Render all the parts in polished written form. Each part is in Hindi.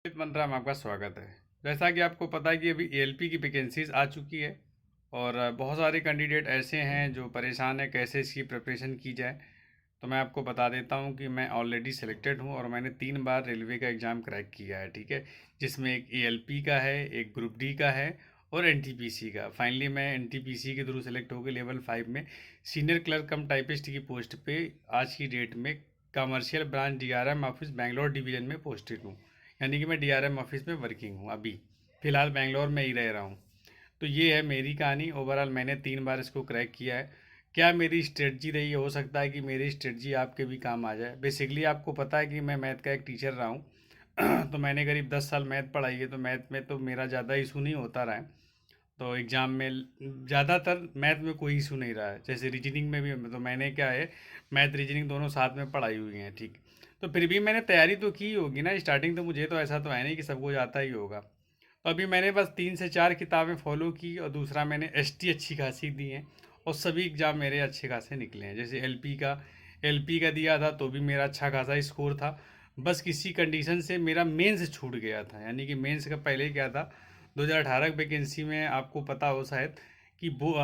मंत्रा में आपका स्वागत है। जैसा कि आपको पता है कि अभी एएलपी की वैकेंसीज आ चुकी है और बहुत सारे कैंडिडेट ऐसे हैं जो परेशान है कैसे इसकी प्रिपरेशन की जाए। तो मैं आपको बता देता हूं कि मैं ऑलरेडी सिलेक्टेड हूं और मैंने 3 बार रेलवे का एग्ज़ाम क्रैक किया है, ठीक है। जिसमें एक एएलपी का है, एक ग्रुप डी का है और एनटीपीसी का। फाइनली मैं एनटीपीसी के थ्रू सेलेक्ट होकर लेवल 5 में सीनियर क्लर्क कम टाइपिस्ट की पोस्ट पे आज की डेट में commercial branch DRM office Bangalore division में पोस्टेड हूँ। यानी कि मैं डीआरएम ऑफिस में वर्किंग हूँ अभी फ़िलहाल बेंगलोर में ही रह रहा हूँ। तो ये है मेरी कहानी। ओवरऑल मैंने 3 बार इसको क्रैक किया है। क्या मेरी स्ट्रेटजी रही है, हो सकता है कि मेरी स्ट्रेटजी आपके भी काम आ जाए। बेसिकली आपको पता है कि मैं मैथ का एक टीचर रहा हूँ तो मैंने करीब 10 साल मैथ पढ़ाई है, तो मैथ में तो मेरा ज़्यादा इशू नहीं होता रहा है। तो एग्ज़ाम में ज़्यादातर मैथ में कोई इशू नहीं रहा है। जैसे रीजनिंग में भी तो मैंने क्या है, मैथ रीजनिंग दोनों साथ में पढ़ाई हुई हैं, ठीक। तो फिर भी मैंने तैयारी तो की होगी ना स्टार्टिंग, तो मुझे तो ऐसा तो है नहीं कि सबको आता ही होगा। तो अभी मैंने बस 3 से 4 किताबें फॉलो की और दूसरा मैंने एसटी अच्छी खासी दी हैं और सभी एग्ज़ाम मेरे अच्छे खासे निकले हैं। जैसे एलपी का दिया था तो भी मेरा अच्छा खासा स्कोर था। बस किसी कंडीशन से मेरा मेंस छूट गया था। यानी कि मेंस का पहले क्या था, 2018 की वैकेंसी में आपको पता हो शायद कि वो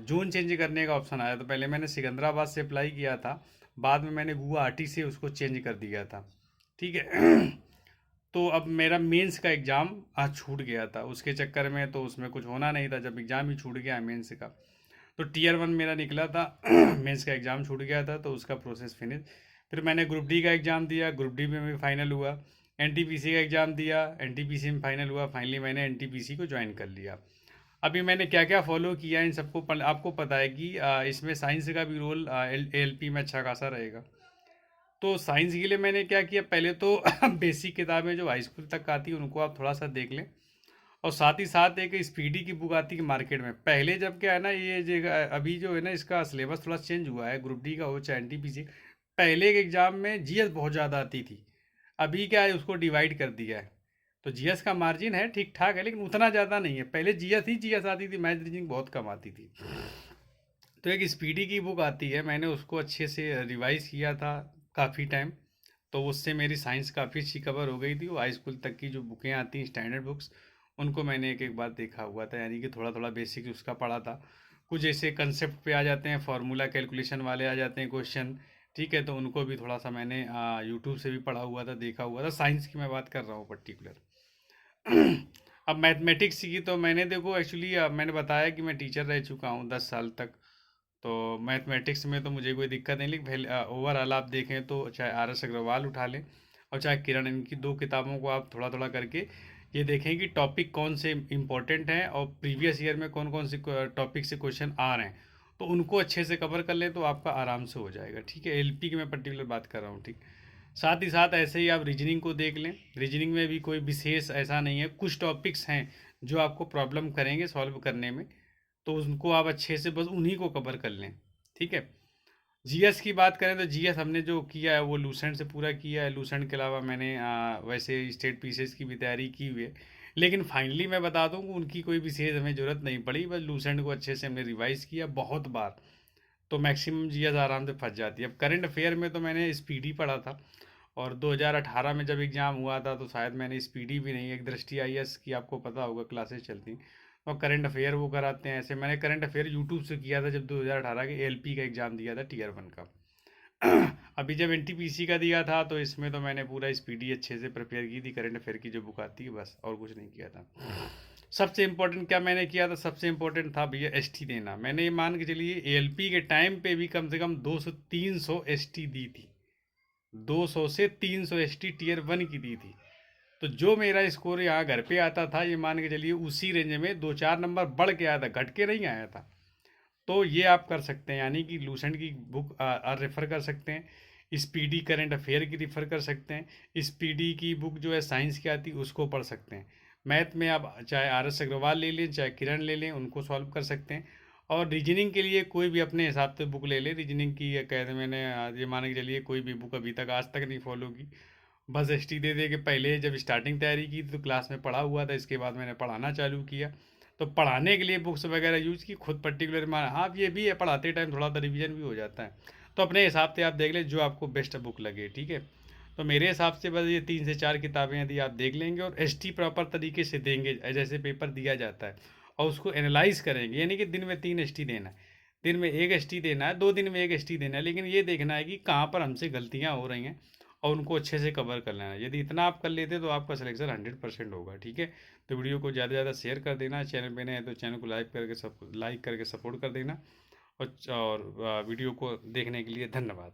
जोन चेंज करने का ऑप्शन आया। तो पहले मैंने सिकंदराबाद से अप्लाई किया था, बाद में मैंने गुवाहाटी से उसको चेंज कर दिया था, ठीक है। तो अब मेरा मेंस का एग्ज़ाम आज छूट गया था उसके चक्कर में, तो उसमें कुछ होना नहीं था जब एग्ज़ाम ही छूट गया मेंस का। तो टीयर 1 मेरा निकला था मेंस का एग्ज़ाम छूट गया था तो उसका प्रोसेस फिनिश। फिर मैंने ग्रुप डी का एग्ज़ाम दिया, ग्रुप डी में भी फाइनल हुआ। एनटीपीसी का एग्ज़ाम दिया, एनटीपीसी में फाइनल हुआ। फाइनली मैंने एनटीपीसी को ज्वाइन कर लिया। अभी मैंने क्या क्या फॉलो किया इन सबको आपको पता है कि इसमें साइंस का भी रोल एएलपी में अच्छा खासा रहेगा। तो साइंस के लिए मैंने क्या किया, पहले तो बेसिक किताबें जो हाई स्कूल तक आती हैं उनको आप थोड़ा सा देख लें। और साथ ही साथ एक स्पीडी की बुक आती है मार्केट में। पहले जब क्या है ना, ये जो अभी जो है ना इसका सिलेबस थोड़ा चेंज हुआ है, ग्रुप डी का हो चाहे एनटीपीसी। पहले के एग्जाम में जीएस बहुत ज़्यादा आती थी, अभी क्या है उसको डिवाइड कर दिया है। तो जीएस का मार्जिन है ठीक ठाक है लेकिन उतना ज़्यादा नहीं है। पहले जीएस आती थी, मैथ रीजनिंग बहुत कम आती थी। तो एक स्पीडी की बुक आती है, मैंने उसको अच्छे से रिवाइज किया था काफ़ी टाइम। तो उससे मेरी साइंस काफ़ी अच्छी कवर हो गई थी। वो हाई स्कूल तक की जो बुकें आती हैं स्टैंडर्ड बुक्स, उनको मैंने एक एक बार देखा हुआ था। यानी कि थोड़ा थोड़ा बेसिक उसका पढ़ा था। कुछ ऐसे कंसेप्ट पे आ जाते हैं, फार्मूला कैलकुलेशन वाले आ जाते हैं क्वेश्चन, ठीक है। तो उनको भी थोड़ा सा मैंने यूट्यूब से भी पढ़ा हुआ था, देखा हुआ था। साइंस की मैं बात कर रहा हूँ पर्टिकुलर। अब मैथमेटिक्स की तो मैंने देखो एक्चुअली मैंने बताया कि मैं टीचर रह चुका हूँ 10 साल तक। तो मैथमेटिक्स में तो मुझे कोई दिक्कत नहीं, लेकिन ओवरऑल आप देखें तो चाहे आर एस अग्रवाल उठा लें और चाहे किरण, इनकी 2 किताबों को आप थोड़ा थोड़ा करके ये देखें कि टॉपिक कौन से इम्पोर्टेंट हैं और प्रीवियस ईयर में कौन कौन से टॉपिक से क्वेश्चन आ रहे हैं। तो उनको अच्छे से कवर कर लें तो आपका आराम से हो जाएगा, ठीक है। एलपी की मैं पर्टिकुलर बात कर रहा हूँ, ठीक। साथ ही साथ ऐसे ही आप रीजनिंग को देख लें। रीजनिंग में भी कोई विशेष ऐसा नहीं है, कुछ टॉपिक्स हैं जो आपको प्रॉब्लम करेंगे सॉल्व करने में। तो उनको आप अच्छे से बस उन्हीं को कवर कर लें, ठीक है। जीएस की बात करें तो जीएस हमने जो किया है वो लूसेंट से पूरा किया है। लूसेंट के अलावा मैंने वैसे स्टेट पीसीएस की भी तैयारी की हुई है। लेकिन फाइनली मैं बता दूं कि उनकी कोई विशेष हमें ज़रूरत नहीं पड़ी, बस लूसेंट को अच्छे से हमने रिवाइज किया बहुत बार। तो मैक्सिमम जीएस आराम से फंस जाती है। अब करंट अफेयर में तो मैंने स्पीडी पढ़ा था और 2018 में जब एग्ज़ाम हुआ था तो शायद मैंने स्पीडी भी नहीं, एक दृष्टि आईएएस की आपको पता होगा क्लासेस चलती हैं और करंट अफेयर वो कराते हैं। ऐसे मैंने करंट अफेयर यूट्यूब से किया था जब 2018 के एलपी का एग्ज़ाम दिया था टीयर 1 का। अभी जब एनटीपीसी का दिया था तो इसमें तो मैंने पूरा स्पीडी अच्छे से प्रिपेयर की थी, करंट अफेयर की जो बुक आती है, बस और कुछ नहीं किया था। सबसे इम्पोर्टेंट क्या मैंने किया था, सबसे इम्पोर्टेंट था भैया एसटी देना। मैंने ये मान के चलिए एएलपी के टाइम पे भी कम से कम 200 300 एसटी दी थी। 200 से 300 एसटी टीयर 1 की दी थी। तो जो मेरा स्कोर यहाँ घर पे आता था, ये मान के चलिए उसी रेंज में 2 4 नंबर बढ़ के आया था, घट के नहीं आया था। तो ये आप कर सकते हैं, यानी कि लूसेंट की बुक रेफ़र कर सकते हैं। स्पीडी करंट अफेयर की रेफ़र कर सकते हैं। स्पीडी की बुक जो है साइंस की आती है उसको पढ़ सकते हैं। मैथ में आप चाहे आर एस अग्रवाल ले लें चाहे किरण ले लें, उनको सॉल्व कर सकते हैं। और रीजनिंग के लिए कोई भी अपने हिसाब से बुक ले लें। रीजनिंग की ये कहते मैंने ये मान के चलिए कोई भी बुक अभी तक आज तक नहीं फॉलो की। बस एसटी दे दे के पहले जब स्टार्टिंग तैयारी की तो क्लास में पढ़ा हुआ था, इसके बाद मैंने पढ़ाना चालू किया। तो पढ़ाने के लिए बुक्स वगैरह यूज़ की, खुद पर्टिकुलर मान हाँ ये भी है, पढ़ाते टाइम थोड़ा सा रिवीजन भी हो जाता है। तो अपने हिसाब से आप देख लें जो आपको बेस्ट बुक लगे, ठीक है। तो मेरे हिसाब से बस ये 3 से 4 किताबें यदि आप देख लेंगे और एसटी प्रॉपर तरीके से देंगे, जैसे पेपर दिया जाता है, और उसको एनालाइज करेंगे, यानी कि दिन में 3 एसटी देना है, दिन में 1 एसटी देना है, 2 दिन में 1 एसटी देना है, लेकिन ये देखना है कि कहाँ पर हमसे गलतियाँ हो रही हैं और उनको अच्छे से कवर कर लेना है। यदि इतना आप कर लेते तो आपका सिलेक्शन 100% होगा। ठीक है, तो वीडियो को ज़्यादा से ज़्यादा शेयर कर देना, चैनल पे नए हैं तो चैनल को लाइक करके सपोर्ट कर देना, और वीडियो को देखने के लिए धन्यवाद।